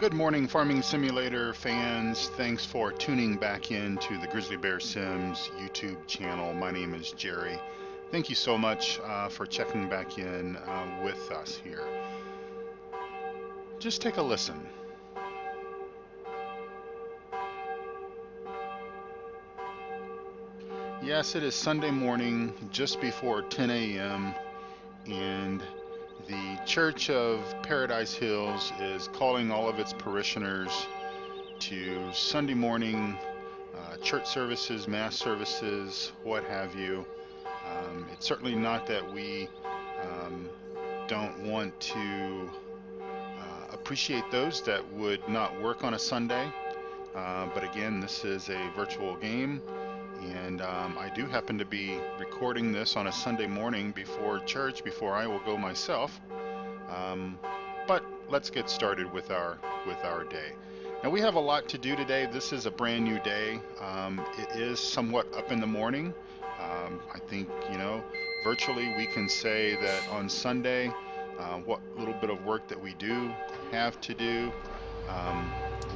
Good morning, Farming Simulator fans. Thanks for tuning back in to the Grizzly Bear Sims YouTube channel. My name is Jerry. Thank you so much for checking back in with us here. Just take a listen. Yes, it is Sunday morning, just before 10 a.m., and the Church of Paradise Hills is calling all of its parishioners to Sunday morning church services, mass services, what have you. It's certainly not that we um, don't want to appreciate those that would not work on a Sunday. But again, this is a virtual game, and I do happen to be recording this on a Sunday morning before church, before I will go myself. Um, but let's get started with our day. Now we have a lot to do today. This is a brand new day. It is somewhat up in the morning. I think, virtually we can say that on Sunday, what little bit of work that we do have to do,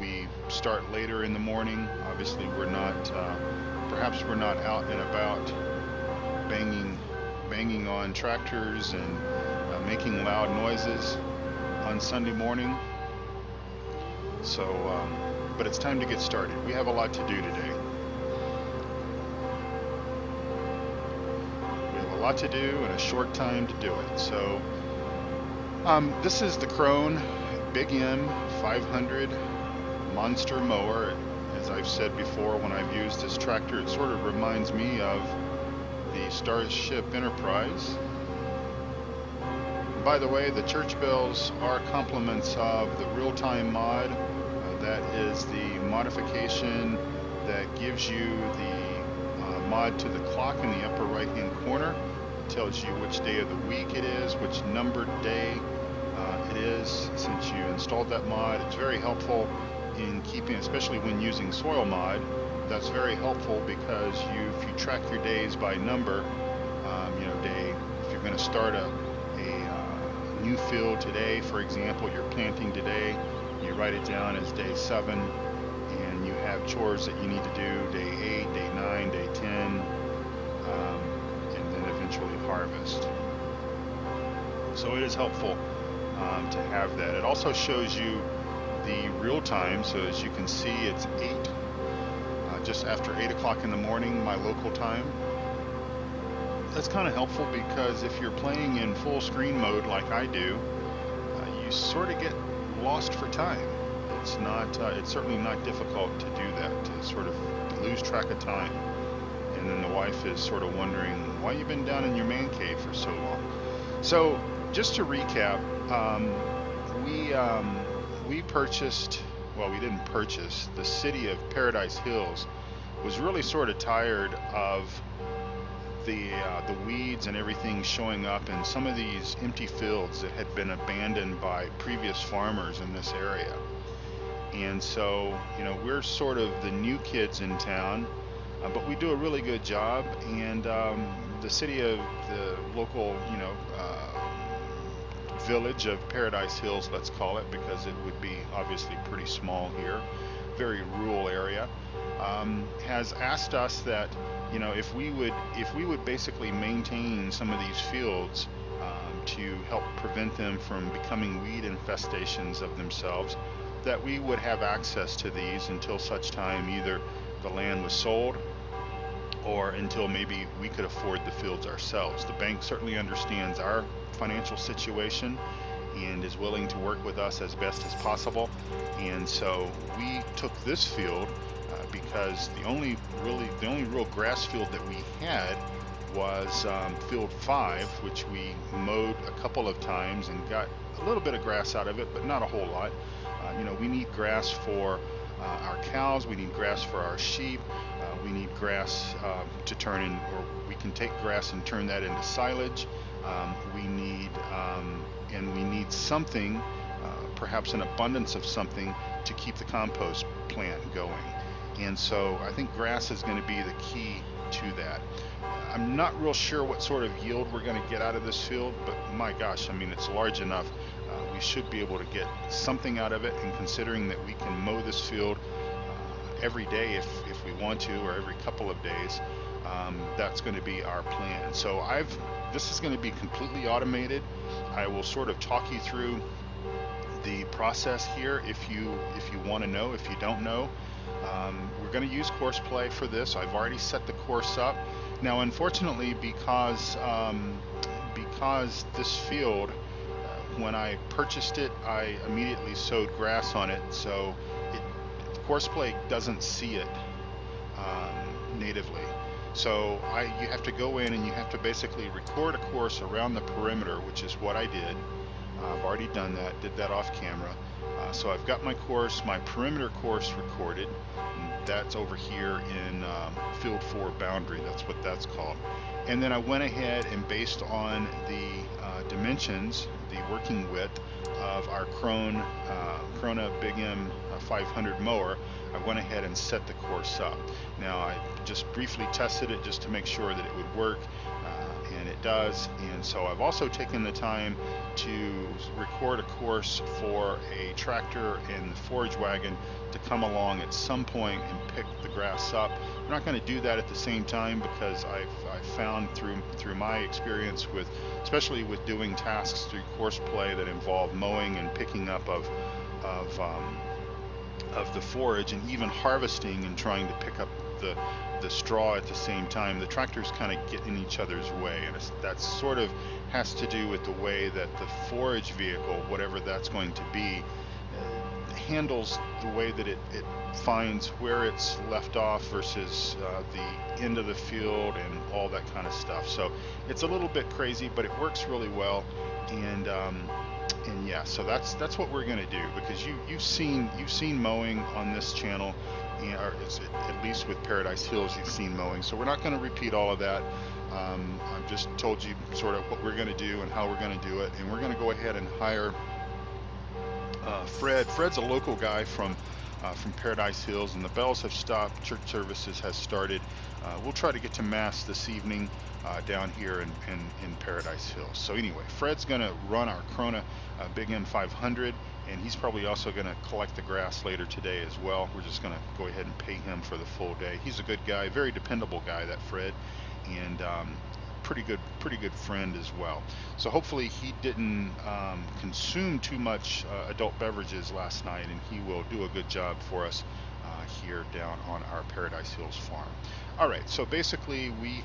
we start later in the morning. Obviously, perhaps we're not out and about banging on tractors and making loud noises on Sunday morning. So, but it's time to get started. We have a lot to do today. We have a lot to do and a short time to do it. So, this is the Krone Big M 500 monster mower. As I've said before, when I've used this tractor, it sort of reminds me of the Starship Enterprise. By the way, the church bells are complements of the real-time mod. That is the modification that gives you the mod to the clock in the upper right-hand corner. It tells you which day of the week it is, which numbered day it is. Since you installed that mod, it's very helpful in keeping, especially when using soil mod. That's very helpful because if you track your days by number, if you're going to start a new field today, for example, you're planting today, you write it down as day 7, and you have chores that you need to do day 8, day 9, day 10, and then eventually harvest. So it is helpful to have that. It also shows you the real time, so as you can see, it's just after 8 o'clock in the morning, my local time. That's kind of helpful because if you're playing in full screen mode like I do, you sort of get lost for time. It's certainly not difficult to do that, to sort of lose track of time. And then the wife is sort of wondering why you've been down in your man cave for so long. So just to recap, we purchased, well, we didn't purchase, the city of Paradise Hills was really sort of tired of the weeds and everything showing up in some of these empty fields that had been abandoned by previous farmers in this area. And so, we're sort of the new kids in town, but we do a really good job. And the city of the local, village of Paradise Hills, let's call it, because it would be obviously pretty small here, very rural area, has asked us that if we would basically maintain some of these fields to help prevent them from becoming weed infestations of themselves, that we would have access to these until such time either the land was sold or until maybe we could afford the fields ourselves. The bank certainly understands our financial situation and is willing to work with us as best as possible. And so we took this field because the only real grass field that we had was field 5, which we mowed a couple of times and got a little bit of grass out of it, but not a whole lot. We need grass for our cows, we need grass for our sheep, we need grass to turn in, or we can take grass and turn that into silage. We need something, perhaps an abundance of something, to keep the compost plant going. And so I think grass is going to be the key to that. I'm not real sure what sort of yield we're going to get out of this field, but my gosh, I mean, it's large enough. We should be able to get something out of it, and considering that we can mow this field every day if we want to, or every couple of days, that's going to be our plan. So this is going to be completely automated. I will sort of talk you through the process here if you want to know. If you don't know, we're going to use course play for this. I've already set the course up. Now, unfortunately, because this field, when I purchased it, I immediately sowed grass on it, so course play doesn't see it natively. So you have to go in and you have to basically record a course around the perimeter, which is what I did. I've already done that, did that off camera. So I've got my course, my perimeter course recorded. That's over here in field 4 boundary, that's what that's called. And then I went ahead and based on the dimensions, the working width of our Krona Big M 500 mower, I went ahead and set the course up. Now I just briefly tested it just to make sure that it would work, and it does. And so I've also taken the time to record a course for a tractor and the forage wagon to come along at some point and pick the grass up. We're not going to do that at the same time because I've found through my experience with, especially with doing tasks through course play that involve mowing and picking up of the forage, and even harvesting and trying to pick up the straw at the same time, the tractors kind of get in each other's way, and that sort of has to do with the way that the forage vehicle, whatever that's going to be, handles the way that it finds where it's left off versus the end of the field and all that kind of stuff. So it's a little bit crazy, but it works really well. And yeah, so that's what we're going to do, because you've seen mowing on this channel, or at least with Paradise Hills you've seen mowing. So we're not going to repeat all of that. I've just told you sort of what we're going to do and how we're going to do it, and we're going to go ahead and hire Fred. Fred's a local guy from Paradise Hills, and the bells have stopped. Church services has started. We'll try to get to Mass this evening down here in Paradise Hills. So anyway, Fred's going to run our Krona Big M 500, and he's probably also going to collect the grass later today as well. We're just going to go ahead and pay him for the full day. He's a good guy, very dependable guy, that Fred, and pretty good friend as well. So hopefully he didn't consume too much adult beverages last night, and he will do a good job for us here down on our Paradise Hills farm. All right, so basically we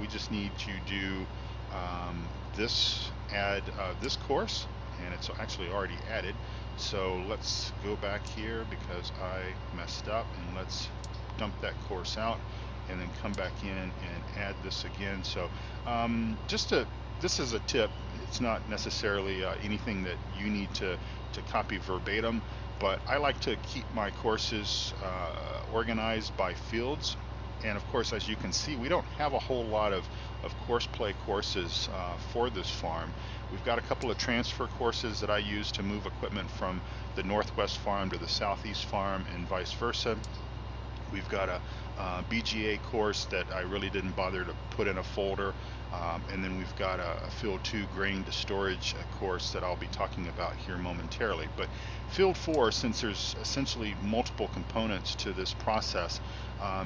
just need to do add this course, and it's actually already added. So let's go back here because I messed up, and let's dump that course out and then come back in and add this again. So this is a tip. It's not necessarily anything that you need to copy verbatim, but I like to keep my courses organized by fields. And of course, as you can see, we don't have a whole lot of course play courses for this farm. We've got a couple of transfer courses that I use to move equipment from the northwest farm to the southeast farm and vice versa. We've got a BGA course that I really didn't bother to put in a folder, and then we've got a Field 2 grain to storage course that I'll be talking about here momentarily. But Field 4, since there's essentially multiple components to this process,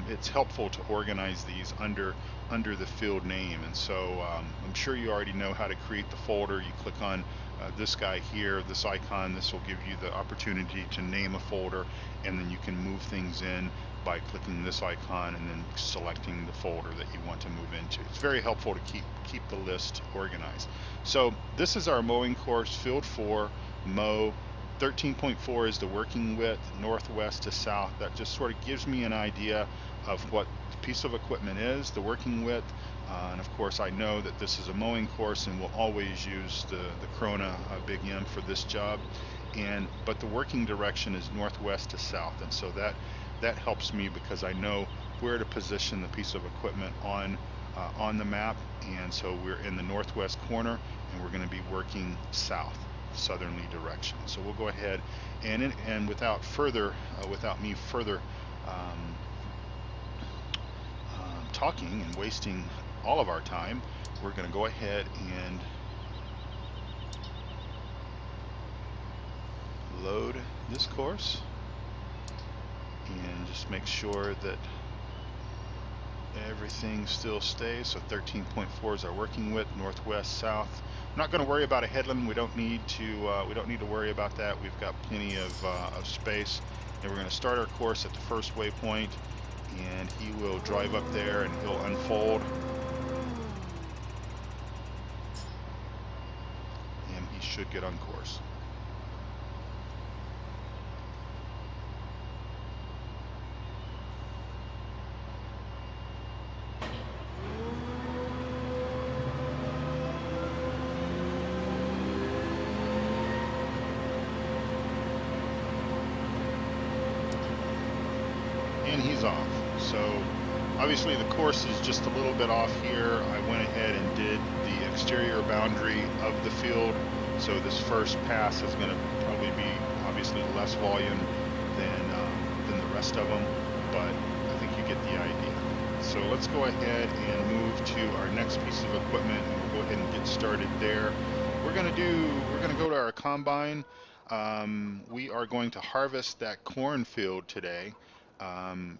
it's helpful to organize these under the field name. And so I'm sure you already know how to create the folder. You click on this guy here, this icon. This will give you the opportunity to name a folder, and then you can move things in by clicking this icon and then selecting the folder that you want to move into. It's very helpful to keep the list organized. So this is our mowing course, Field 4, mow. 13.4 is the working width, northwest to south. That just sort of gives me an idea of what the piece of equipment is, the working width, and of course I know that this is a mowing course and we'll always use the Krona Big M for this job. But the working direction is northwest to south, and so that helps me because I know where to position the piece of equipment on the map. And so we're in the northwest corner, and we're going to be working south, southerly direction. So we'll go ahead and without me further talking and wasting all of our time, we're going to go ahead and load this course and just make sure that everything still stays. So 13.4 is our working width, northwest, south. I'm not going to worry about a headland. We don't need to worry about that. We've got plenty of space, and we're going to start our course at the first waypoint, and he will drive up there and he'll unfold, and he should get on course. And he's off. So obviously the course is just a little bit off here. I went ahead and did the exterior boundary of the field. So this first pass is going to probably be obviously less volume than the rest of them, but I think you get the idea. So let's go ahead and move to our next piece of equipment, and we'll go ahead and get started there. We're going to go to our combine. We are going to harvest that cornfield today.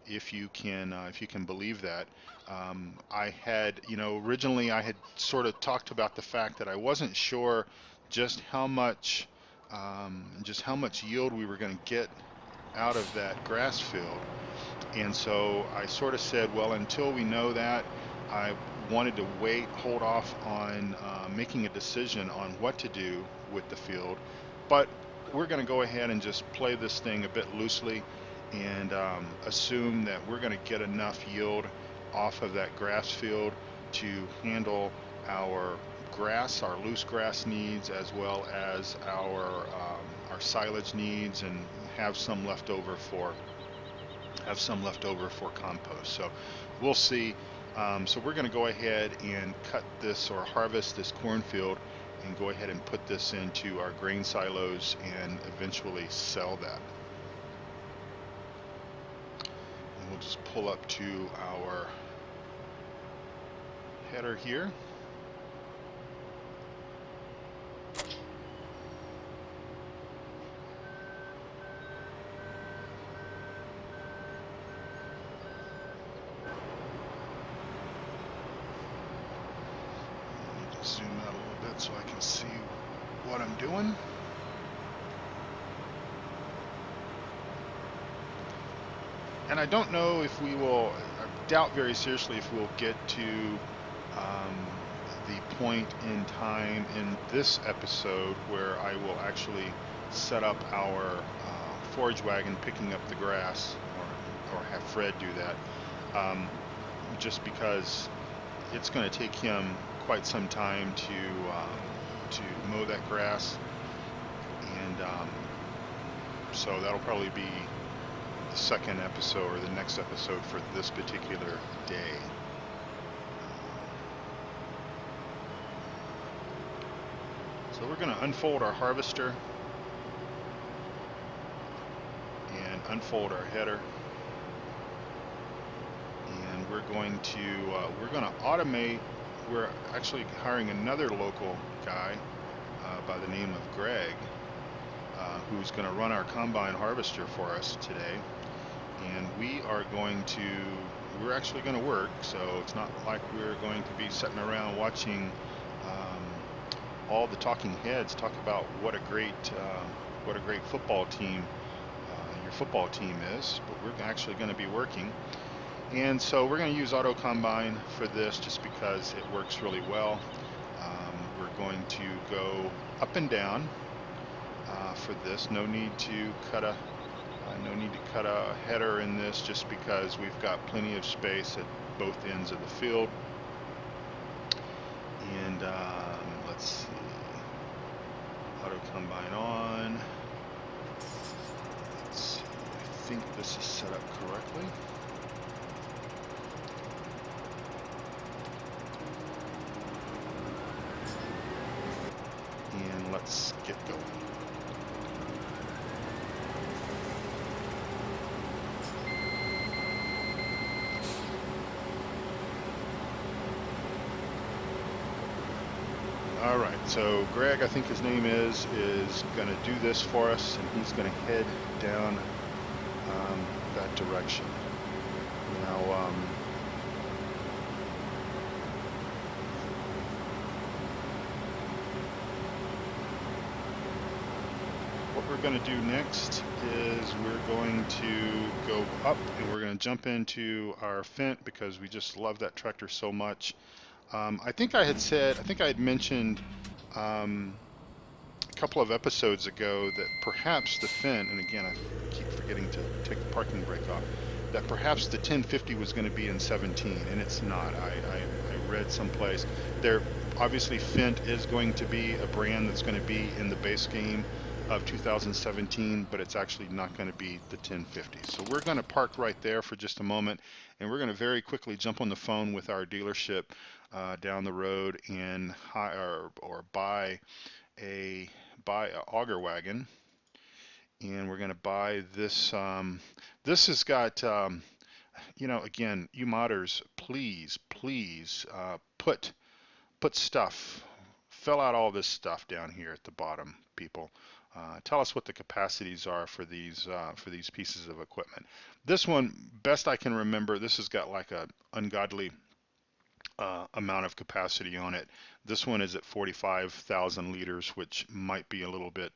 If you can believe that. I had, originally I had sort of talked about the fact that I wasn't sure just how much yield we were going to get out of that grass field. And so I sort of said, well, until we know that, I wanted to hold off on making a decision on what to do with the field. But we're going to go ahead and just play this thing a bit loosely and assume that we're going to get enough yield off of that grass field to handle our loose grass needs, as well as our silage needs, and have some left over for compost. So we'll see. So we're going to go ahead and cut this or harvest this cornfield and go ahead and put this into our grain silos and eventually sell that. And we'll just pull up to our header here. Zoom out a little bit so I can see what I'm doing. And I don't know if we will, I doubt very seriously if we'll get to the point in time in this episode where I will actually set up our forage wagon picking up the grass, or have Fred do that, just because it's going to take him quite some time to mow that grass, and so that'll probably be the second episode or the next episode for this particular day. So we're going to unfold our harvester and unfold our header, and we're going to automate. We're actually hiring another local guy by the name of Greg, who's going to run our combine harvester for us today. And we're actually going to work, so it's not like we're going to be sitting around watching all the talking heads talk about what a great football team your football team is, but we're actually going to be working. And so we're going to use Auto Combine for this just because it works really well. We're going to go up and down for this. No need to cut a header in this, just because we've got plenty of space at both ends of the field. And let's see, Auto Combine on. Let's see, I think this is set up correctly. And let's get going. All right, so Greg, I think his name is going to do this for us, and he's going to head down that direction. Now, what we're going to do next is we're going to go up and we're going to jump into our Fendt because we just love that tractor so much. I think I had mentioned a couple of episodes ago that perhaps the Fendt, and again, I keep forgetting to take the parking brake off, that perhaps the 1050 was going to be in 17, and it's not. I read someplace there. Obviously, Fendt is going to be a brand that's going to be in the base game of 2017, but it's actually not going to be the 1050. So we're going to park right there for just a moment, and we're going to very quickly jump on the phone with our dealership down the road and hire or buy a auger wagon, and we're going to buy this. This has got, again, you modders, please, put stuff, fill out all this stuff down here at the bottom, people. Tell us what the capacities are for these pieces of equipment. This one, best I can remember, this has got like a ungodly amount of capacity on it. This one is at 45,000 liters, which might be a little bit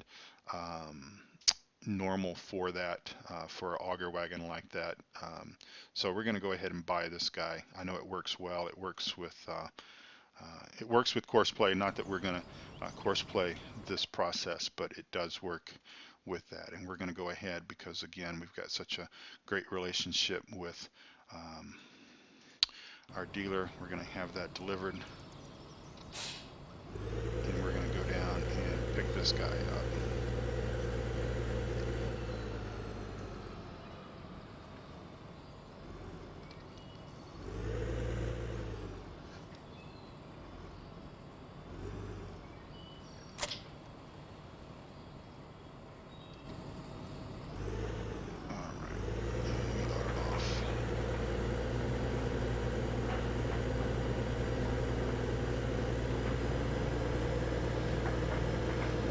normal for that, for an auger wagon like that. So we're going to go ahead and buy this guy. I know it works well. It works with Courseplay. Not that we're going to Courseplay this process, but it does work with that. And we're going to go ahead because, again, we've got such a great relationship with our dealer. We're going to have that delivered, and we're going to go down and pick this guy up.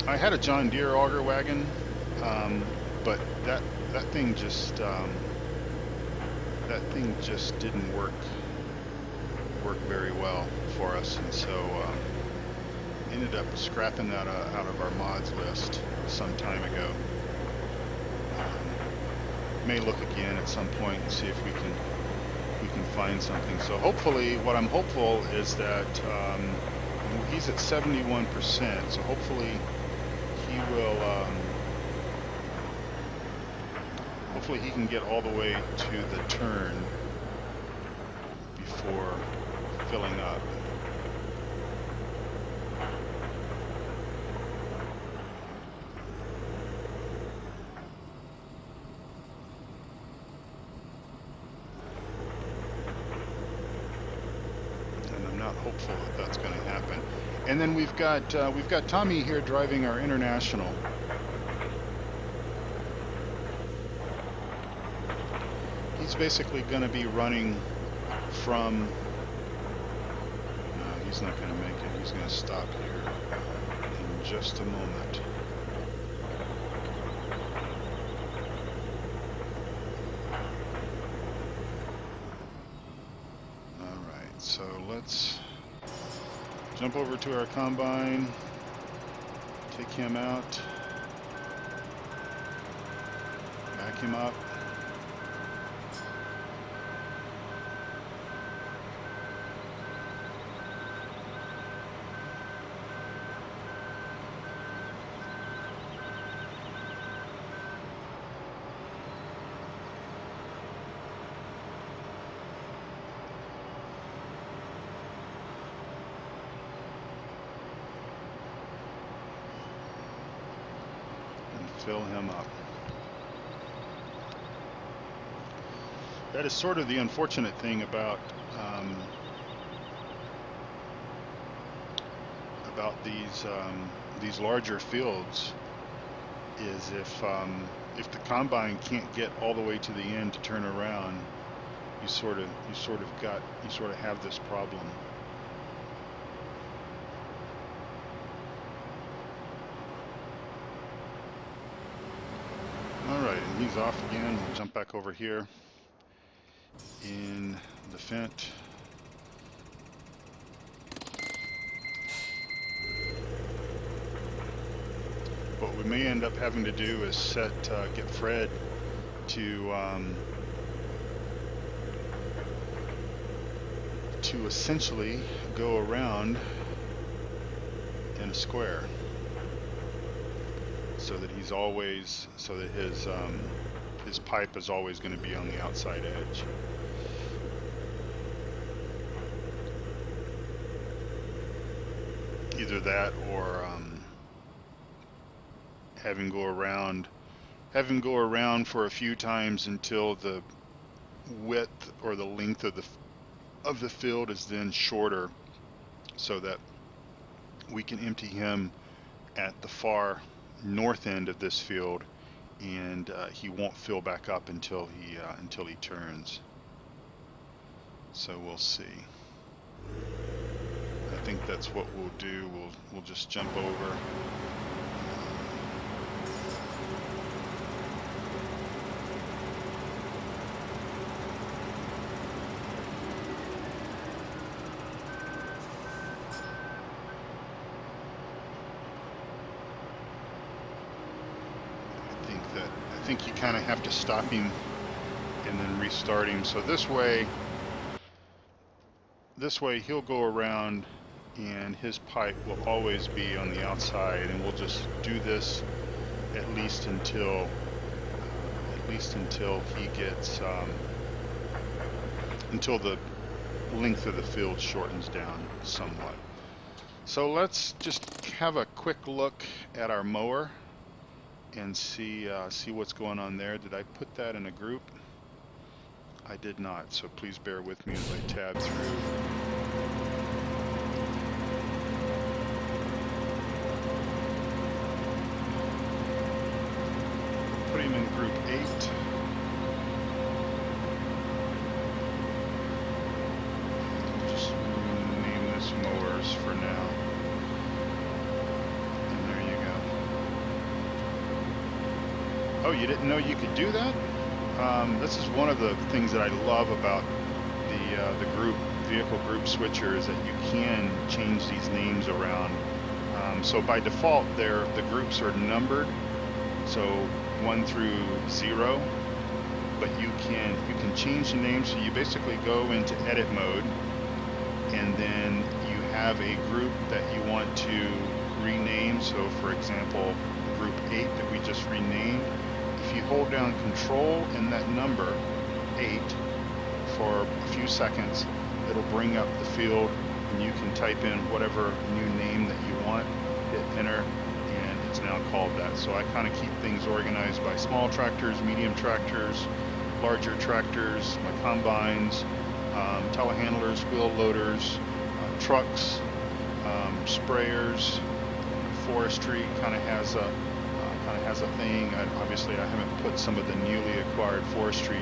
I had a John Deere auger wagon, but that thing just didn't work very well for us, and so ended up scrapping that out of our mods list some time ago. May look again at some point and see if we can find something. So hopefully, what I'm hopeful is that he's at 71%. So hopefully he will. Hopefully he can get all the way to the turn before filling up. And I'm not hopeful that that's going to happen. And then we've got Tommy here driving our International. He's basically going to be running from. No, he's not going to make it. He's going to stop here in just a moment. All right, so let's jump over to our combine, take him out, back him up. Fill him up. That is sort of the unfortunate thing about these larger fields is if the combine can't get all the way to the end to turn around, you sort of have this problem. he's off again. We'll jump back over here in the Fent. What we may end up having to do is get Fred to essentially go around in a square, so that his pipe is always going to be on the outside edge. Either that, or have him go around for a few times until the width or the length of the field is then shorter, so that we can empty him at the far north end of this field, and he won't fill back up until he turns. So we'll see. I think that's what we'll do. We'll just jump over. I think you kind of have to stop him and then restart him. So this way he'll go around, and his pipe will always be on the outside, and we'll just do this at least until he gets until the length of the field shortens down somewhat. So let's just have a quick look at our mower and see what's going on there. Did I put that in a group? I did not, so please bear with me as I tab through. Put him in group 8. Just name this mowers for now. And there you go. Oh, you didn't know you could do that? This is one of the things that I love about the vehicle group switcher, is that you can change these names around. So by default, the groups are numbered, so 1 through 0. But you can change the name. So you basically go into edit mode, and then you have a group that you want to rename. So for example, group 8 that we just renamed. If you hold down Control and that number 8 for a few seconds, it'll bring up the field, and you can type in whatever new name that you want, hit enter, and it's now called that. So I kind of keep things organized by small tractors, medium tractors, larger tractors, my combines, telehandlers, wheel loaders, trucks, sprayers. Forestry kind of has a thing. Obviously, I haven't put some of the newly acquired forestry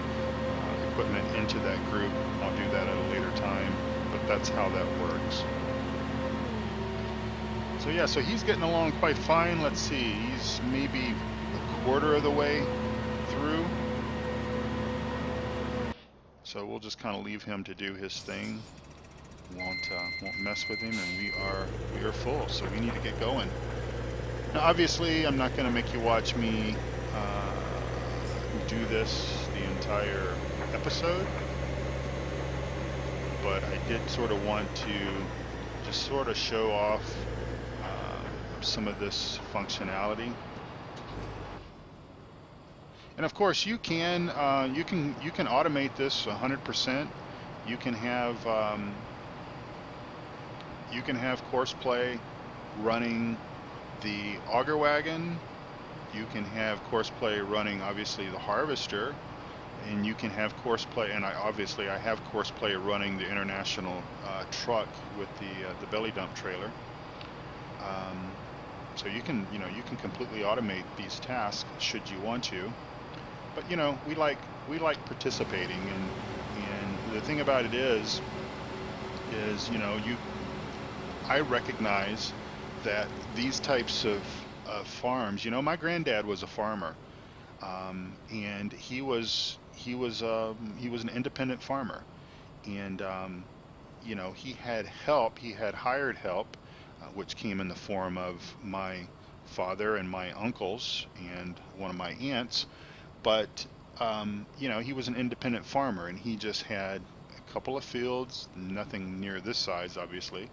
equipment into that group. I'll do that at a later time, but that's how that works. So yeah, so he's getting along quite fine. Let's see, he's maybe a quarter of the way through. So we'll just kind of leave him to do his thing. Won't mess with him, and we are full, so we need to get going. Now, obviously, I'm not going to make you watch me do this the entire episode, but I did sort of want to just sort of show off some of this functionality. And of course, you can automate this 100%. You can have Courseplay running the auger wagon. You can have Courseplay running, obviously, the harvester, and you can have Courseplay, and I have Courseplay running the international truck with the belly dump trailer. So you can completely automate these tasks should you want to. But we like participating, and the thing about it is I recognize that these types of farms, my granddad was a farmer. and he was an independent farmer, and he had help. He had hired help, which came in the form of my father and my uncles and one of my aunts. But he was an independent farmer, and he just had a couple of fields, nothing near this size, obviously.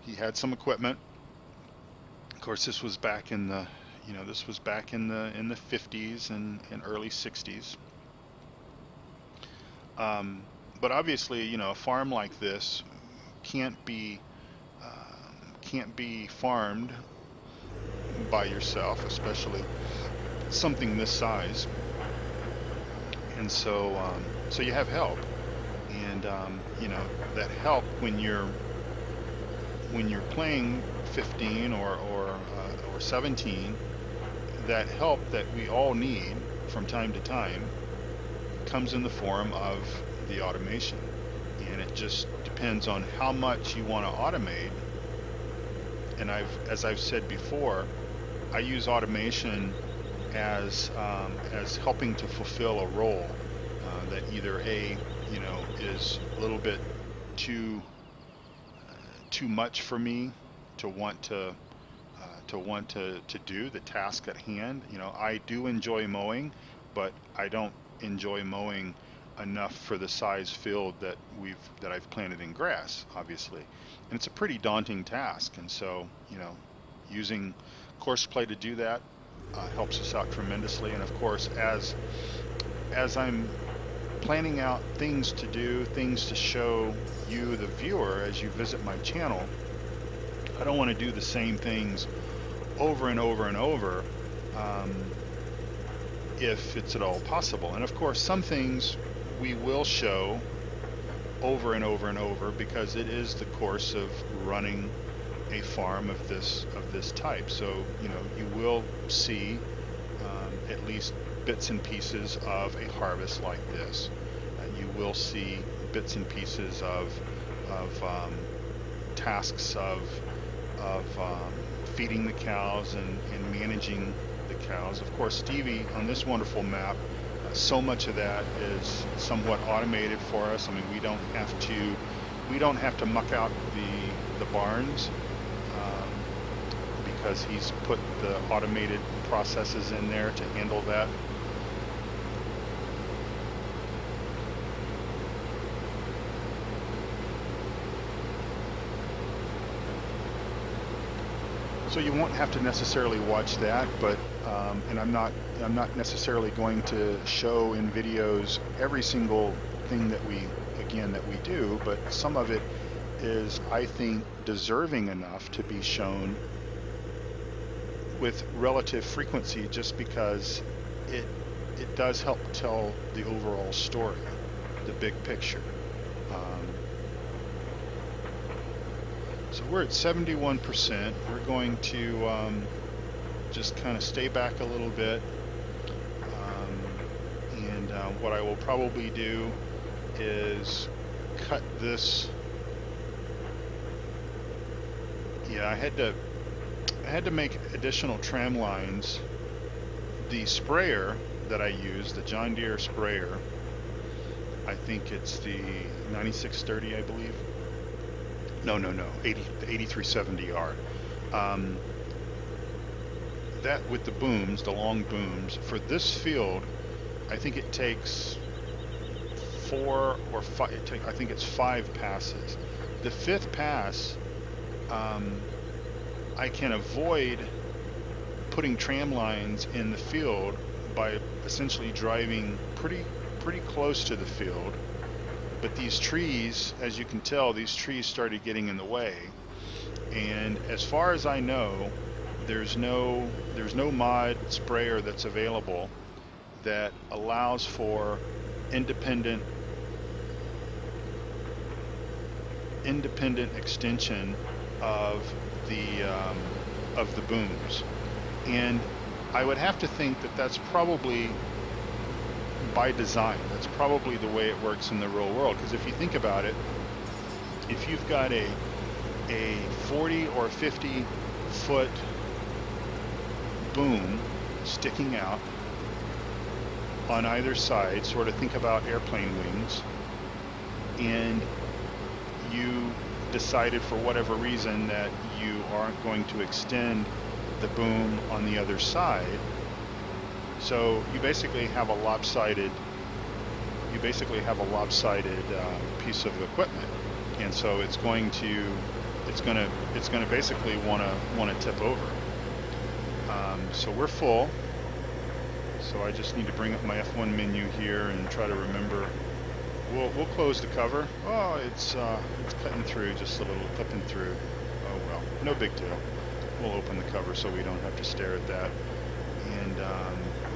He had some equipment. Of course, this was back in the 50s and early 60s. Um, but obviously, a farm like this can't be can't be farmed by yourself, especially something this size. And so you have help, and that help when you're playing 15 or 17, that help that we all need from time to time comes in the form of the automation. And it just depends on how much you want to automate. And as I've said before, I use automation as helping to fulfill a role that either is a little bit too too much for me to want to do the task at hand. I do enjoy mowing, but I don't enjoy mowing enough for the size field that I've planted in grass, obviously. And it's a pretty daunting task. And so, using courseplay to do that helps us out tremendously. And of course, as I'm planning out things to do, things to show you, the viewer, as you visit my channel, I don't want to do the same things over and over and over, if it's at all possible. And of course, some things we will show over and over and over because it is the course of running a farm of this type. So you will see at least bits and pieces of a harvest like this. You will see bits and pieces of tasks of feeding the cows and managing the cows. Of course, Stevie on this wonderful map, so much of that is somewhat automated for us. I mean, we don't have to muck out the barns, because he's put the automated processes in there to handle that. So you won't have to necessarily watch that, but and I'm not necessarily going to show in videos every single thing that we do, but some of it is, I think, deserving enough to be shown with relative frequency, just because it does help tell the overall story, the big picture. So we're at 71%. We're going to just kind of stay back a little bit. And what I will probably do is cut this. Yeah, I had to make additional tram lines. The sprayer that I use, the John Deere sprayer, I think it's the 9630, I believe. No, the 8370R. That with the booms, the long booms, for this field, I think it takes 4 or 5, I think it's 5 passes. The 5th pass, I can avoid putting tram lines in the field by essentially driving pretty close to the field. But these trees, as you can tell, these trees started getting in the way. And as far as I know, there's no mod sprayer that's available that allows for independent extension of the booms. And I would have to think that that's probably by design. That's probably the way it works in the real world. Because if you think about it, if you've got a 40 or 50 foot boom sticking out, on either side, sort of think about airplane wings, and you decided for whatever reason that you aren't going to extend the boom on the other side. So you basically have a lopsided piece of equipment, and so it's going to basically want to tip over. So we're full. So I just need to bring up my F1 menu here and try to remember. We'll close the cover. Oh, it's cutting through, just a little clipping through. Oh well, no big deal. We'll open the cover so we don't have to stare at that. And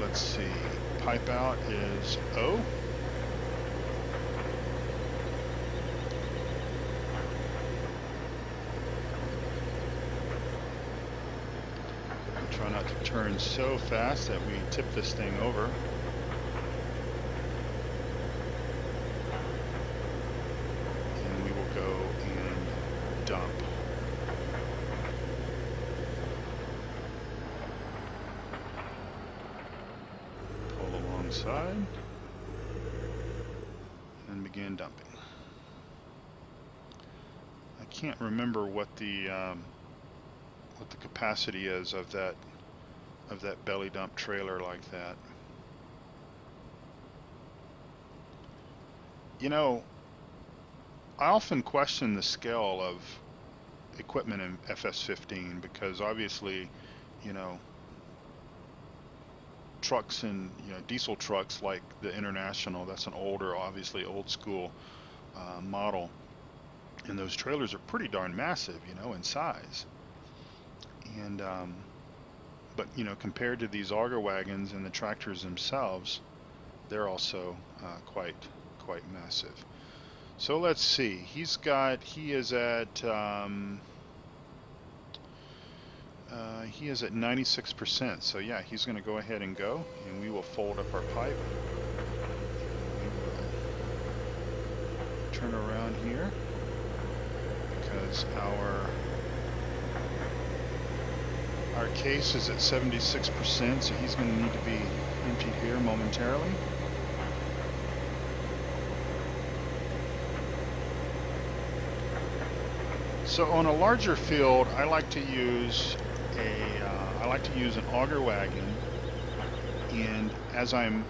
let's see, pipe out is O. Try not to turn so fast that we tip this thing over. And we will go and dump. Pull alongside and begin dumping. I can't remember what the capacity is of that belly dump trailer like that. You know, I often question the scale of equipment in FS15 because obviously, you know, trucks and diesel trucks like the International, that's an older, obviously old school model, and those trailers are pretty darn massive, in size. And but compared to these auger wagons and the tractors themselves, they're also quite massive. So let's see. He is at 96%. So yeah, he's going to go ahead and go, and we will fold up our pipe. We will turn around here because our case is at 76%, so he's going to need to be emptied here momentarily. So on a larger field, I like to use an auger wagon, and as I'm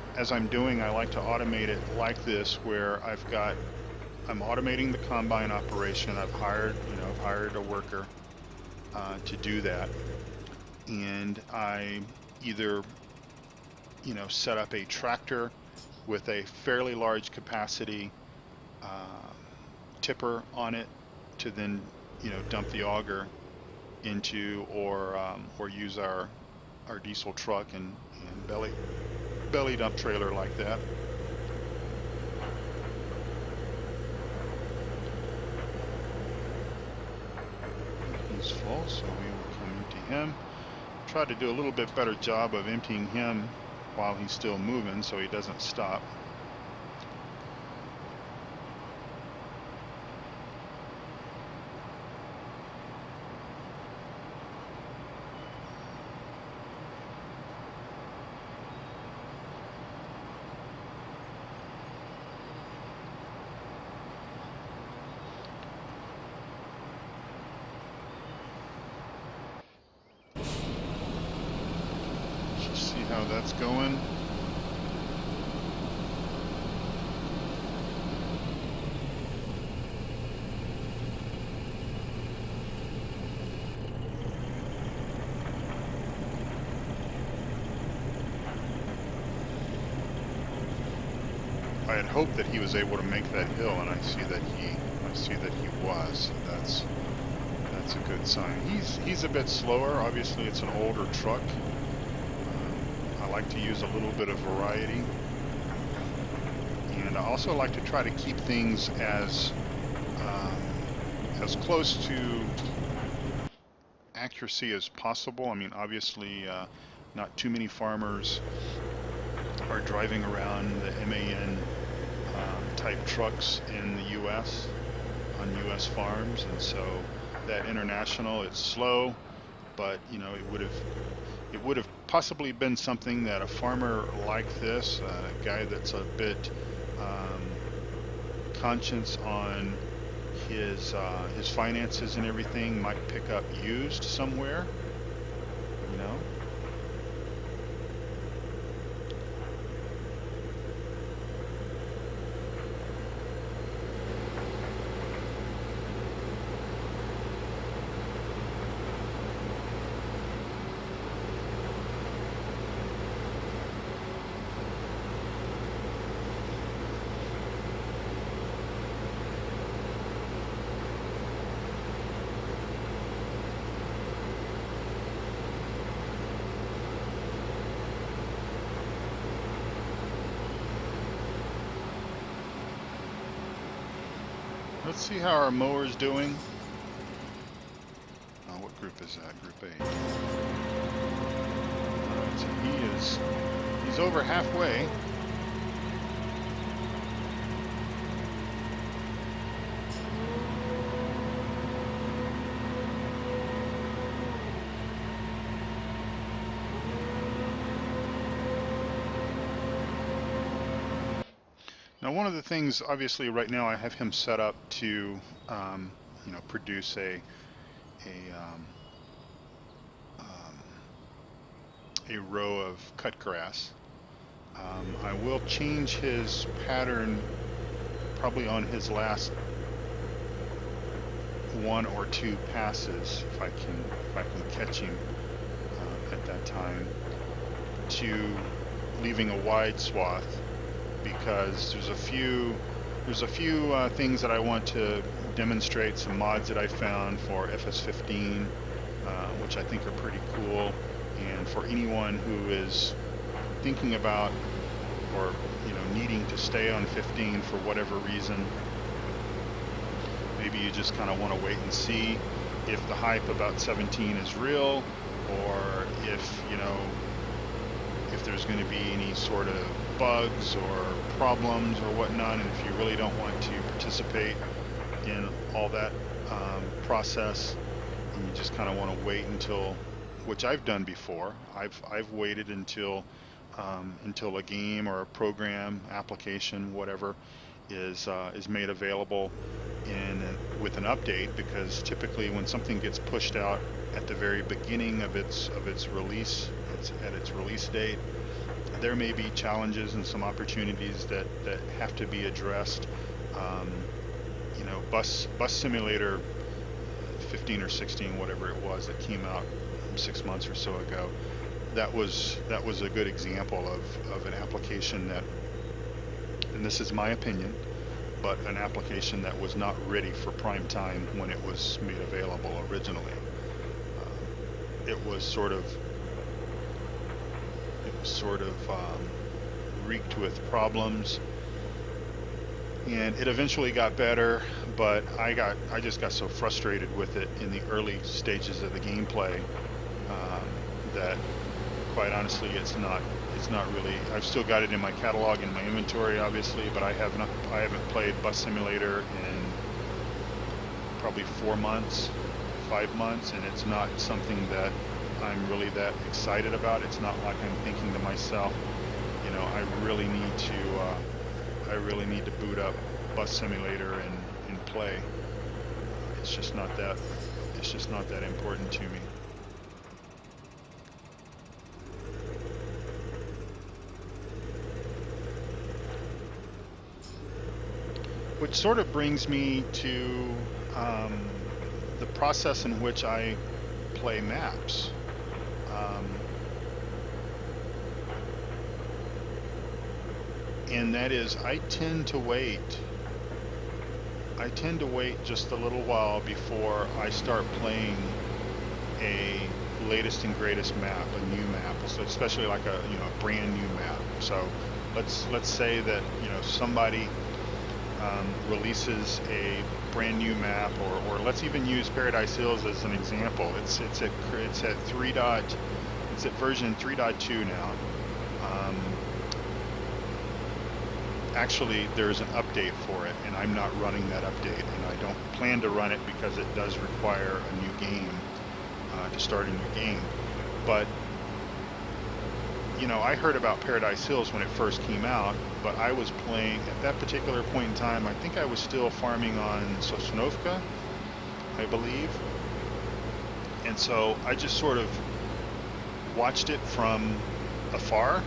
doing, I like to automate it like this, where I'm automating the combine operation. I've hired a worker to do that, and I either set up a tractor with a fairly large capacity tipper on it to then dump the auger into, or use our diesel truck and belly dump trailer like that. He's full, so we will come empty him. Try to do a little bit better job of emptying him while he's still moving so he doesn't stop. How that's going. I had hoped that he was able to make that hill, and I see that he was. So that's a good sign. He's a bit slower. Obviously, it's an older truck. I like to use a little bit of variety, and I also like to try to keep things as close to accuracy as possible. I mean, obviously, not too many farmers are driving around the MAN type trucks in the U.S. on U.S. farms, and so that International, it's slow, but it would have possibly been something that a farmer like this, a guy that's a bit conscious on his finances and everything, might pick up used somewhere, you know. Let's see how our mower's doing. Oh, what group is that? Group 8. Alright, so he's over halfway. Now, one of the things, obviously, right now I have him set up to, produce a row of cut grass. I will change his pattern probably on his last one or two passes, if I can catch him at that time, to leaving a wide swath, because there's a few things that I want to demonstrate, some mods that I found for FS15, which I think are pretty cool. And for anyone who is thinking about or needing to stay on 15 for whatever reason, maybe you just kind of want to wait and see if the hype about 17 is real, or if there's going to be any sort of bugs or problems or whatnot, and if you really don't want to participate in all that process, and you just kind of want to wait until, which I've done before. I've waited until a game or a program, application, whatever, is made available with an update, because typically when something gets pushed out at the very beginning of its release, at its release date, there may be challenges and some opportunities that have to be addressed. Bus Simulator 15 or 16, whatever it was, that came out 6 months or so ago, that was a good example of an application that, and this is my opinion, but an application that was not ready for prime time when it was made available originally. It was sort of reeked with problems, and it eventually got better, but I just got so frustrated with it in the early stages of the gameplay that, quite honestly, it's not really. I've still got it in my catalog, in my inventory, obviously, but I haven't played Bus Simulator in probably 4 months, 5 months, and it's not something that I'm really that excited about. It's not like I'm thinking to myself, I really need to boot up Bus Simulator and play. It's just not that important to me. Which sort of brings me to the process in which I play maps. And that is, I tend to wait just a little while before I start playing a latest and greatest map, a new map, so especially like a brand new map. So let's say that somebody releases a brand new map, or let's even use Paradise Hills as an example. It's at version 3.2 now. Actually, there's an update for it, and I'm not running that update, and I don't plan to run it because it does require a new game to start a new game. But I heard about Paradise Hills when it first came out, but I was playing at that particular point in time. I think I was still farming on Sosnovka, I believe, and so I just sort of watched it from afar.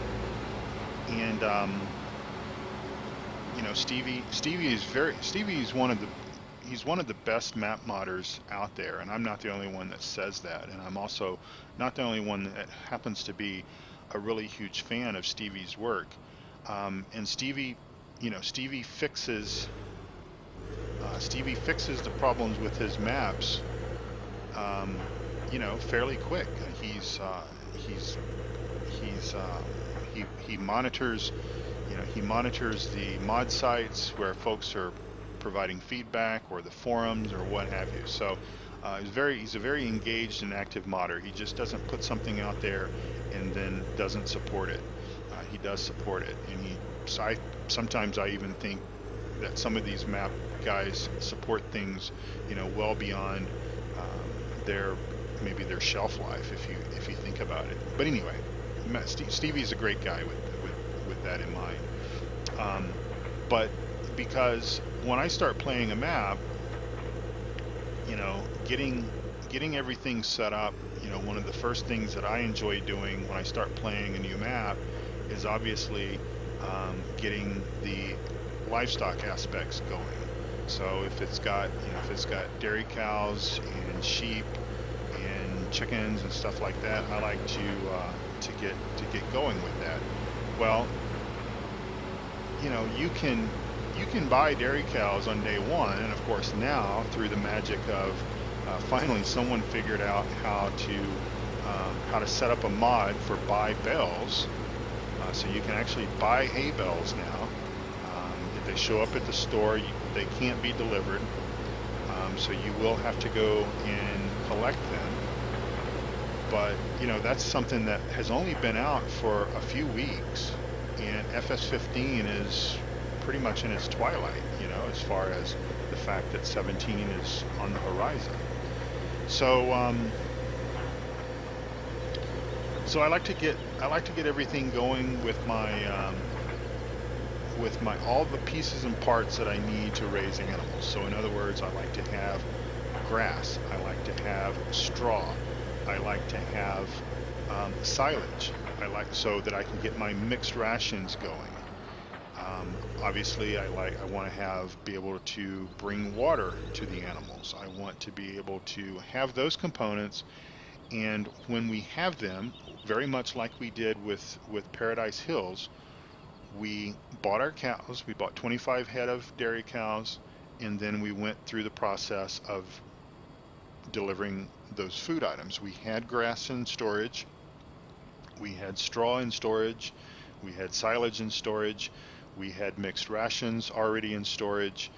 And Stevie is he's one of the best map modders out there, and I'm not the only one that says that, and I'm also not the only one that happens to be a really huge fan of Stevie's work. And Stevie fixes the problems with his maps, um, fairly quick. He's he's he monitors he monitors the mod sites where folks are providing feedback, or the forums, or what have you. So he's a very engaged and active modder. He just doesn't put something out there and then doesn't support it. He does support it, and sometimes I even think that some of these map guys support things, well beyond their maybe their shelf life, if you think about it. But anyway, Stevie's a great guy with that in mind. But because when I start playing a map, getting everything set up, one of the first things that I enjoy doing when I start playing a new map is obviously getting the livestock aspects going. So if it's got dairy cows and sheep and chickens and stuff like that, I like to get going with that. Well, you can buy dairy cows on day one, and of course now, through the magic of finally someone figured out how to set up a mod for buy bales, so you can actually buy hay bales now. If they show up at the store, they can't be delivered, so you will have to go and collect them. But that's something that has only been out for a few weeks, and FS15 is pretty much in its twilight, as far as the fact that 17 is on the horizon. So so I like to get everything going with my all the pieces and parts that I need to raise animals. So in other words, I like to have grass, I like to have straw, I like to have silage. So that I can get my mixed rations going. Obviously, I want to be able to bring water to the animals. I want to be able to have those components, and when we have them, very much like we did with Paradise Hills, we bought our cows. We bought 25 head of dairy cows, and then we went through the process of delivering those food items. We had grass in storage, we had straw in storage, we had silage in storage, we had mixed rations already in storage,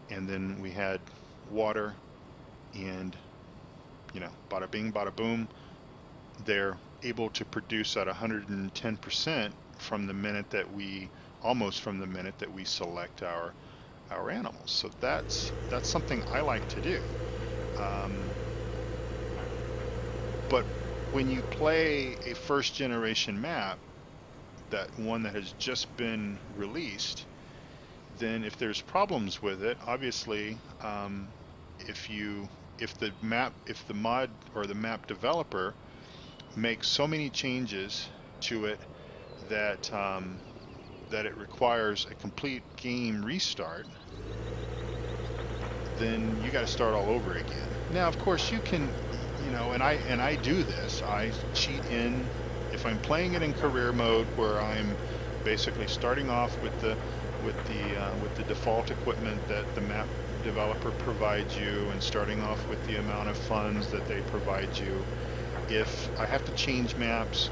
and then we had water, and bada bing, bada boom, they're able to produce at 110% almost from the minute that we select our animals. So that's something I like to do. But when you play a first generation map, that one that has just been released, then if there's problems with it, obviously, if the mod or the map developer makes so many changes to it that that it requires a complete game restart, then you got to start all over again. Now, of course, you can, and I do this. I cheat in. If I'm playing it in career mode, where I'm basically starting off with the default equipment that the map developer provides you, and starting off with the amount of funds that they provide you. If I have to change maps,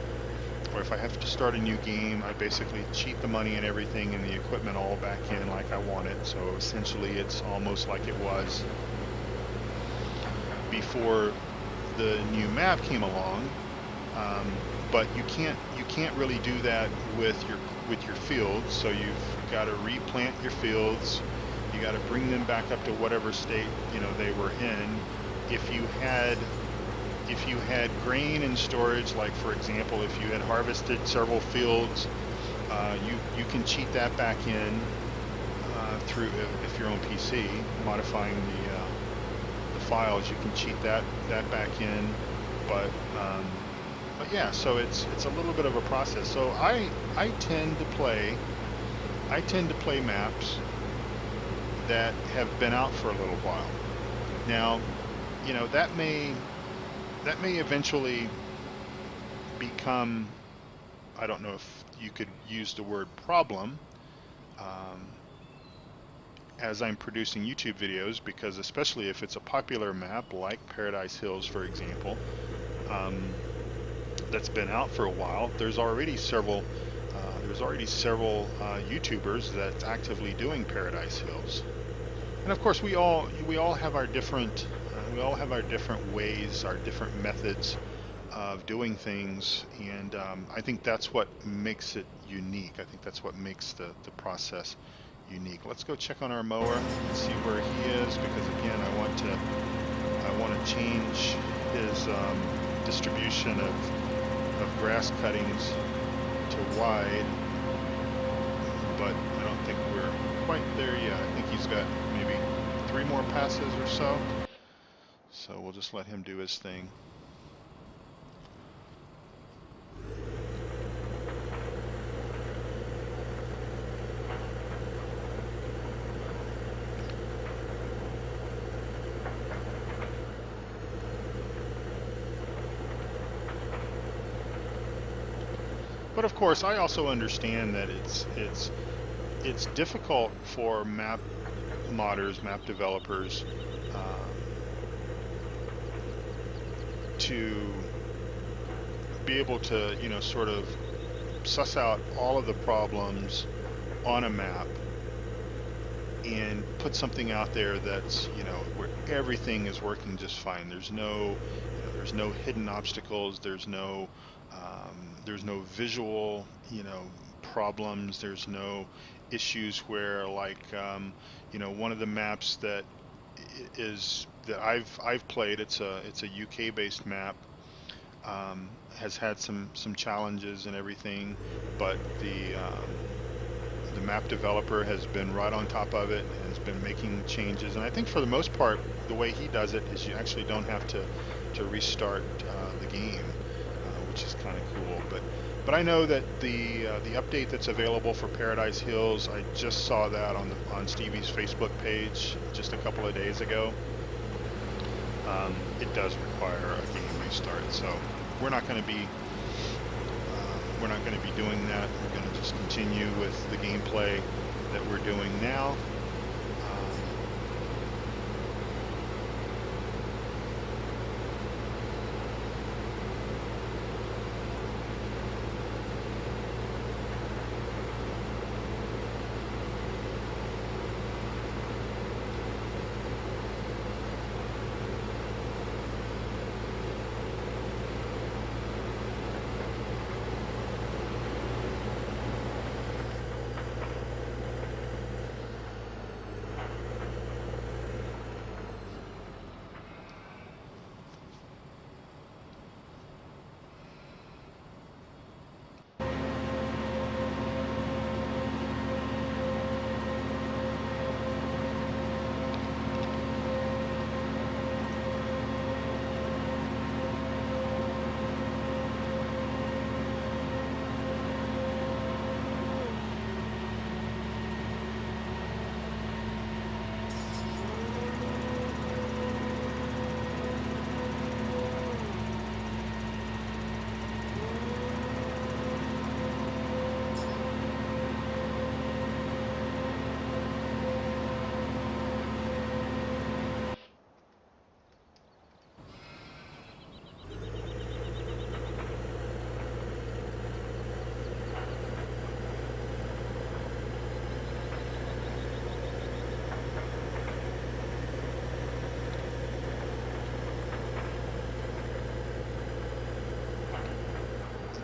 or if I have to start a new game, I basically cheat the money and everything and the equipment all back in like I want it. So essentially, it's almost like it was before the new map came along. But you can't really do that with your fields. So you've got to replant your fields. You got to bring them back up to whatever state they were in. If you had if you had grain in storage, like for example, if you had harvested several fields, you can cheat that back in through, if you're on PC, modifying the files, you can cheat that back in. But but yeah, so it's a little bit of a process. So I tend to play maps that have been out for a little while. Now, you know, that may eventually become, I don't know if you could use the word problem, um, as I'm producing YouTube videos, because especially if it's a popular map like Paradise Hills, for example, that's been out for a while, there's already several YouTubers that's actively doing Paradise Hills. And of course, we all have our different ways, our different methods of doing things, and I think that's what makes it unique. I think that's what makes the process unique. Let's go check on our mower and see where he is, because again, I want to change his distribution of grass cuttings to wide, but I don't think we're quite there yet. I think he's got maybe 3 more passes or so. So we'll just let him do his thing. But of course, I also understand that it's difficult for map modders, map developers, to be able to, you know, sort of suss out all of the problems on a map and put something out there that's, you know, where everything is working just fine. There's no hidden obstacles. There's no visual, you know, problems. There's no issues where, like, you know, one of the maps that I've played. It's a UK based map. Has had some challenges and everything, but the map developer has been right on top of it and has been making changes. And I think for the most part, the way he does it is you actually don't have to restart the game, which is kind of cool. But I know that the update that's available for Paradise Hills, I just saw that on Stevie's Facebook page just a couple of days ago. It does require a game restart, so we're not going to be doing that. We're going to just continue with the gameplay that we're doing now.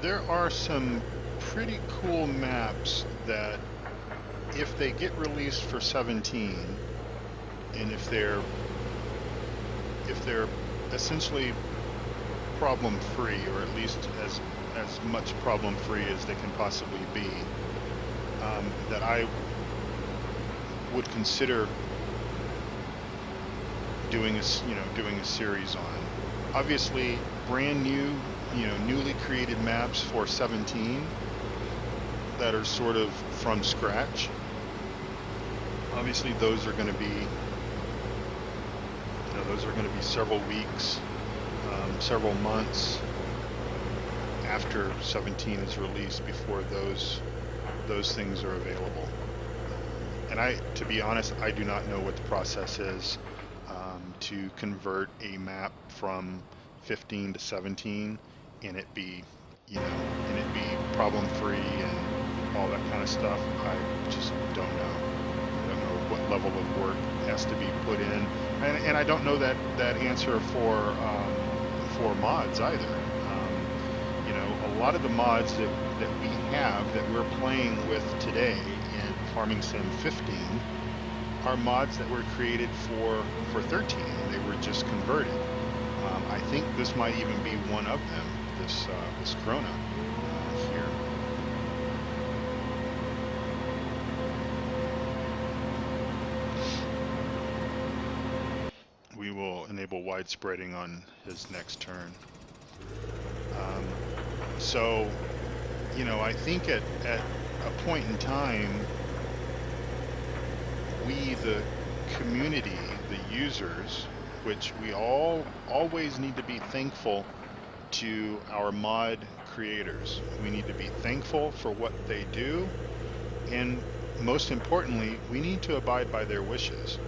There are some pretty cool maps that, if they get released for 17, and if they're essentially problem free, or at least as much problem free as they can possibly be, that I would consider doing a series on. Obviously, brand new, newly created maps for 17 that are sort of from scratch. Obviously, those are going to be, several weeks, several months after 17 is released before those things are available. And to be honest, I do not know what the process is to convert a map from 15 to 17 and it be, problem free and all that kind of stuff. I just don't know. I don't know what level of work has to be put in, and I don't know that answer for mods either. A lot of the mods that we have that we're playing with today in Farming Sim 15 are mods that were created for 13, and they were just converted. I think this might even be one of them, this Corona here. We will enable widespreading on his next turn. So, I think at a point in time, we, the community, the users, which we all always need to be thankful to our mod creators. We need to be thankful for what they do, and most importantly, we need to abide by their wishes.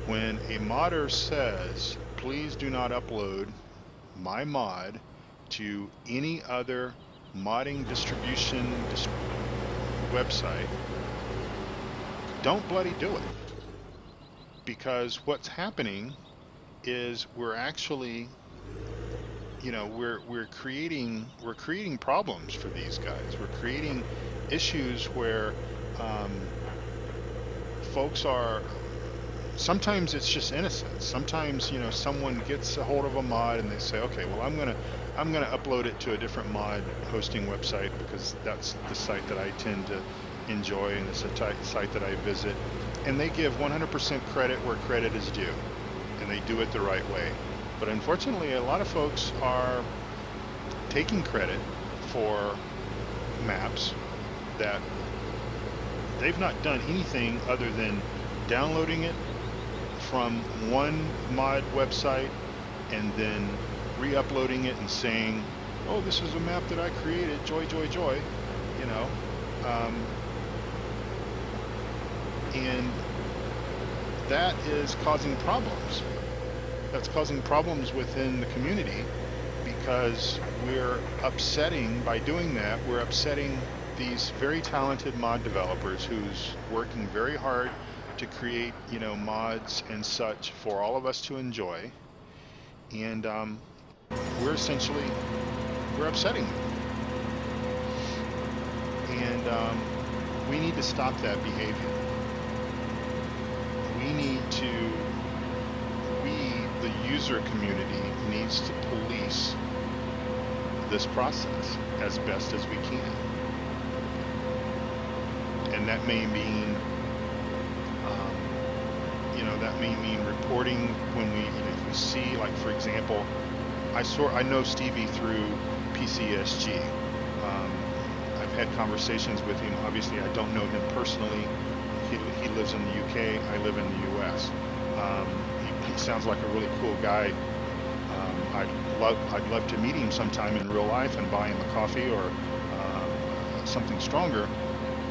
When a modder says, please do not upload my mod to any other modding distribution website, don't bloody do it. Because what's happening is we're actually, we're creating problems for these guys. We're creating issues where folks are, sometimes it's just innocent. Sometimes, someone gets a hold of a mod and they say, okay, well, I'm gonna upload it to a different mod hosting website because that's the site that I tend to enjoy and it's a site that I visit. And they give 100% credit where credit is due, and they do it the right way. But unfortunately, a lot of folks are taking credit for maps that they've not done anything other than downloading it from one mod website and then re-uploading it and saying, oh, this is a map that I created, joy, joy, joy, and that is causing problems. That's causing problems within the community because by doing that, we're upsetting these very talented mod developers who's working very hard to create, mods and such for all of us to enjoy. And we're upsetting them. And we need to stop that behavior. The user community needs to police this process as best as we can. And that may mean, reporting when if we see, like, for example, I know Stevie through PCSG. I've had conversations with him. Obviously, I don't know him personally. He lives in the UK. I live in the US. He sounds like a really cool guy. I'd love to meet him sometime in real life and buy him a coffee or something stronger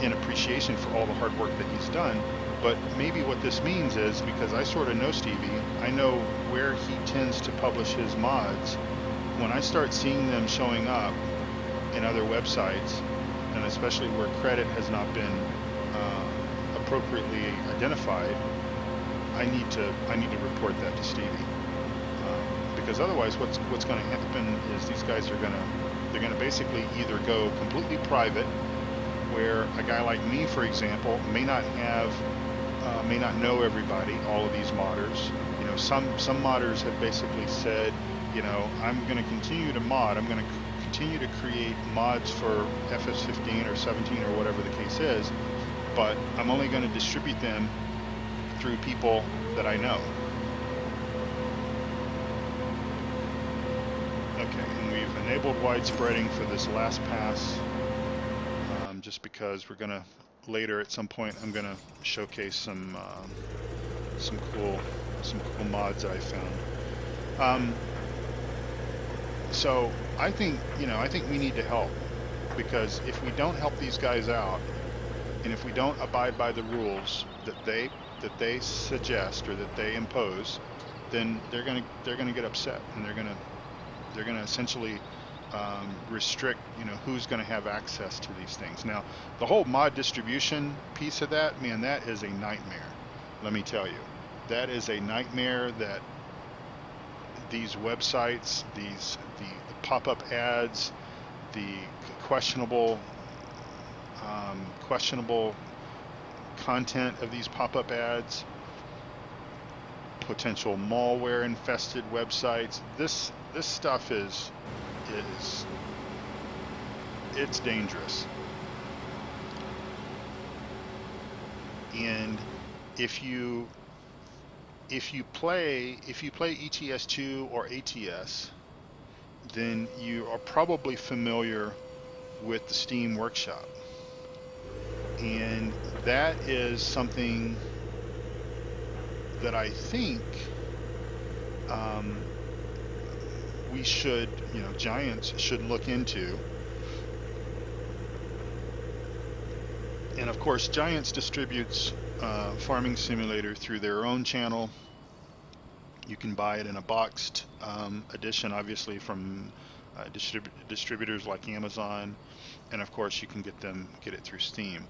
in appreciation for all the hard work that he's done. But maybe what this means is, because I sort of know Stevie, I know where he tends to publish his mods. When I start seeing them showing up in other websites, and especially where credit has not been appropriately identified, I need to report that to Stevie, because otherwise, what's going to happen is these guys they're going to basically either go completely private, where a guy like me, for example, may not know everybody, all of these modders. Some modders have basically said, I'm going to continue to mod. I'm going to continue to create mods for FS15 or 17 or whatever the case is, but I'm only going to distribute them through people that I know. Okay, and we've enabled widespreading for this last pass, just because we're going to later at some point I'm going to showcase some cool mods that I found. So I think we need to help, because if we don't help these guys out, and if we don't abide by the rules that they suggest or that they impose, then they're gonna get upset, and they're gonna essentially restrict who's going to have access to these things. Now, the whole mod distribution piece of that, man, that is a nightmare. Let me tell you, that is a nightmare. That these websites, the pop-up ads, the questionable content of these pop-up ads, potential malware infested websites, this stuff is it's dangerous. And if you play ETS2 or ATS, then you are probably familiar with the Steam Workshop. And that is something that I think we should, Giants should look into. And of course, Giants distributes Farming Simulator through their own channel. You can buy it in a boxed edition, obviously, from distributors like Amazon, and of course you can get it through Steam.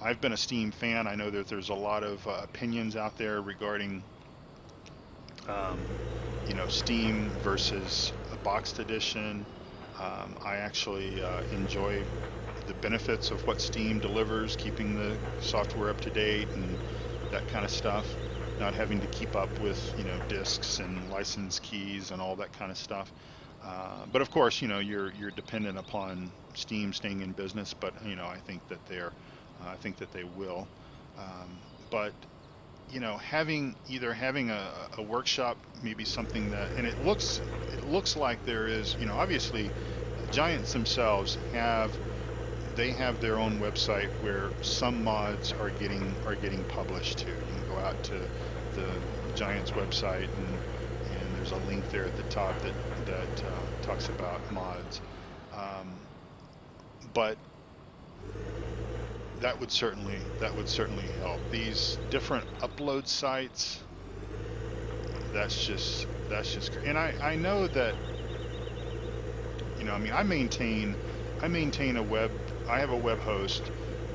I've been a Steam fan. I know that there's a lot of opinions out there regarding Steam versus a boxed edition. I actually enjoy the benefits of what Steam delivers, keeping the software up to date and that kind of stuff, not having to keep up with discs and license keys and all that kind of stuff. But of course, you're dependent upon Steam staying in business. But I think that they will. But having a workshop, maybe something that, and it looks like there is, obviously, Giants themselves have their own website where some mods are getting published to. You can go out to the Giants website, and there's a link there at the top that talks about mods. But that would certainly help. These different upload sites, that's just great. And I know that I maintain I have a web host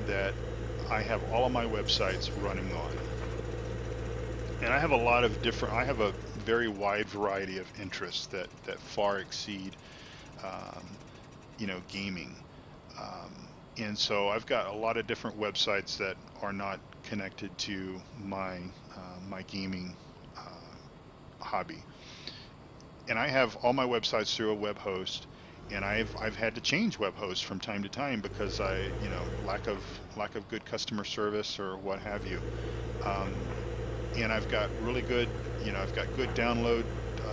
that I have all of my websites running on. And I have a very wide variety of interests that far exceed gaming. And so I've got a lot of different websites that are not connected to my gaming hobby. And I have all my websites through a web host, and I've had to change web hosts from time to time because lack of good customer service or what have you. And I've got really good I've got good download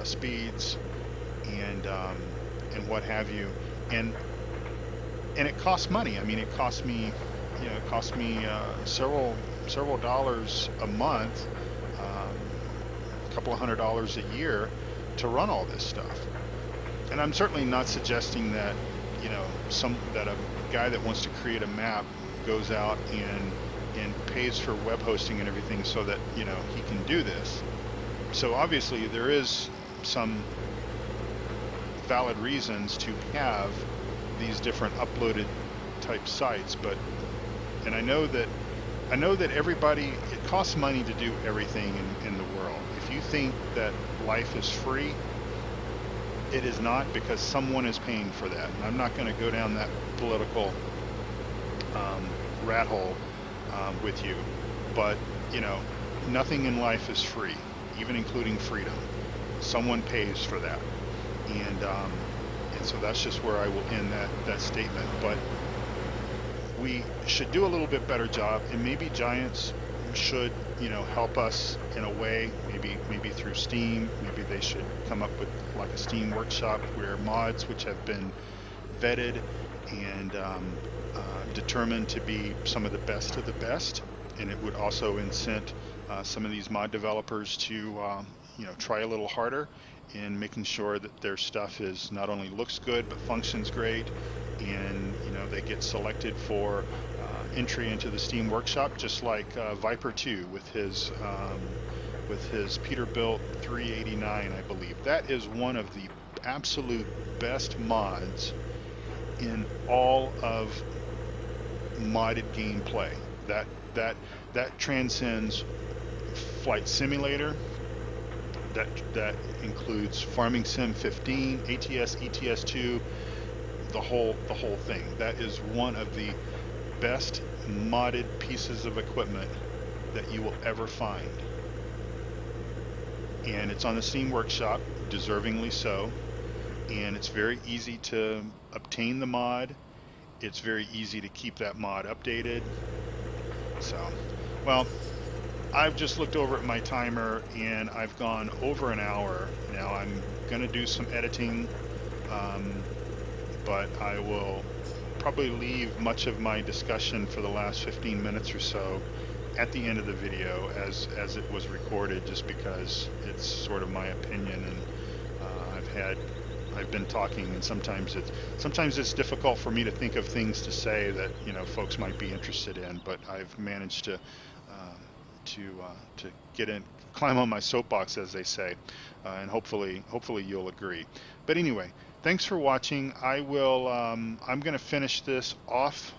speeds and what have you. And it costs money. I mean, it costs me several dollars a month, a couple of $100 a year to run all this stuff. And I'm certainly not suggesting that that a guy that wants to create a map goes out and pays for web hosting and everything so that he can do this. So obviously there is some valid reasons to have these different uploaded type sites, and I know that everybody, it costs money to do everything in the world. If you think that life is free, it is not, because someone is paying for that. And I'm not going to go down that political rat hole with you, but nothing in life is free, even including freedom. Someone pays for that. And so that's just where I will end that statement. But we should do a little bit better job, and maybe Giants should, help us in a way. Maybe through Steam. Maybe they should come up with like a Steam workshop where mods which have been vetted and determined to be some of the best, and it would also incent some of these mod developers to try a little harder in making sure that their stuff is not only looks good but functions great, and they get selected for entry into the Steam Workshop, just like Viper 2 with his Peterbilt 389, I believe. That is one of the absolute best mods in all of modded gameplay. That that that transcends Flight Simulator. That includes Farming Sim 15, ATS, ETS2, the whole thing. That is one of the best modded pieces of equipment that you will ever find. And it's on the Steam Workshop, deservingly so. And it's very easy to obtain the mod. It's very easy to keep that mod updated. So, well, I've just looked over at my timer and I've gone over an hour. Now I'm going to do some editing, but I will probably leave much of my discussion for the last 15 minutes or so at the end of the video as it was recorded, just because it's sort of my opinion, and I've been talking, and sometimes it's difficult for me to think of things to say that folks might be interested in, but I've managed to get in, climb on my soapbox, as they say, and hopefully you'll agree. But anyway, thanks for watching. I'm going to finish this off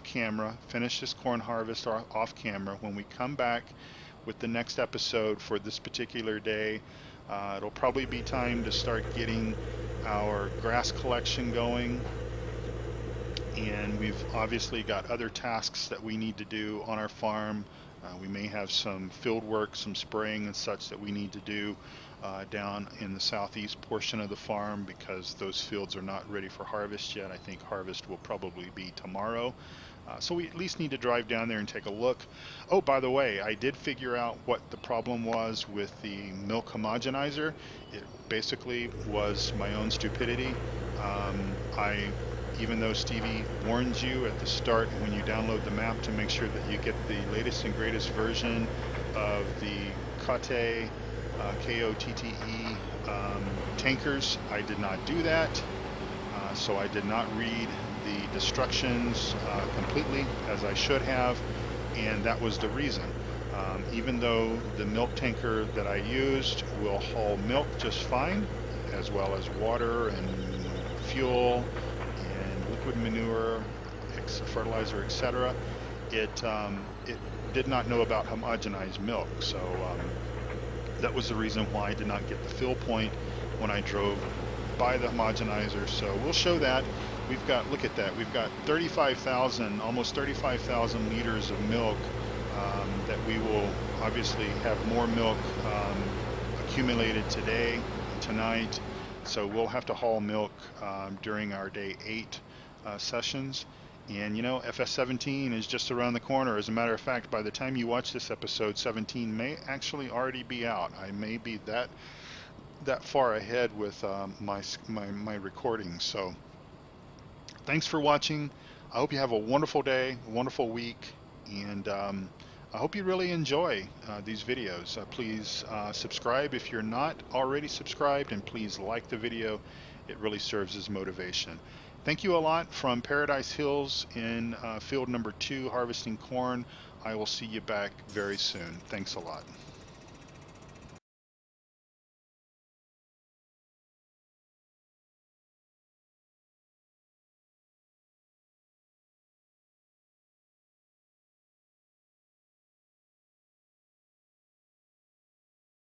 camera, finish this corn harvest off camera. When we come back with the next episode for this particular day, it'll probably be time to start getting our grass collection going, and we've obviously got other tasks that we need to do on our farm. We may have some field work, some spraying and such that we need to do down in the southeast portion of the farm, because those fields are not ready for harvest yet. I think harvest will probably be tomorrow. So we at least need to drive down there and take a look. Oh, by the way, I did figure out what the problem was with the milk homogenizer. It basically was my own stupidity. Even though Stevie warns you at the start when you download the map to make sure that you get the latest and greatest version of the Kotte, Kotte tankers, I did not do that. So I did not read the destructions completely as I should have, and that was the reason. Even though the milk tanker that I used will haul milk just fine, as well as water and fuel and liquid manure, fertilizer, etc., it did not know about homogenized milk. So that was the reason why I did not get the fill point when I drove by the homogenizer. So we'll show that. We've got, look at that, we've got 35,000, almost 35,000 liters of milk that we will obviously have more milk accumulated today, tonight. So we'll have to haul milk during our day 8 sessions. And FS17 is just around the corner. As a matter of fact, by the time you watch this episode, 17 may actually already be out. I may be that far ahead with my recording. So thanks for watching. I hope you have a wonderful day, a wonderful week, and I hope you really enjoy these videos. Please subscribe if you're not already subscribed, and please like the video. It really serves as motivation. Thank you a lot from Paradise Hills in field number 2, harvesting corn. I will see you back very soon. Thanks a lot.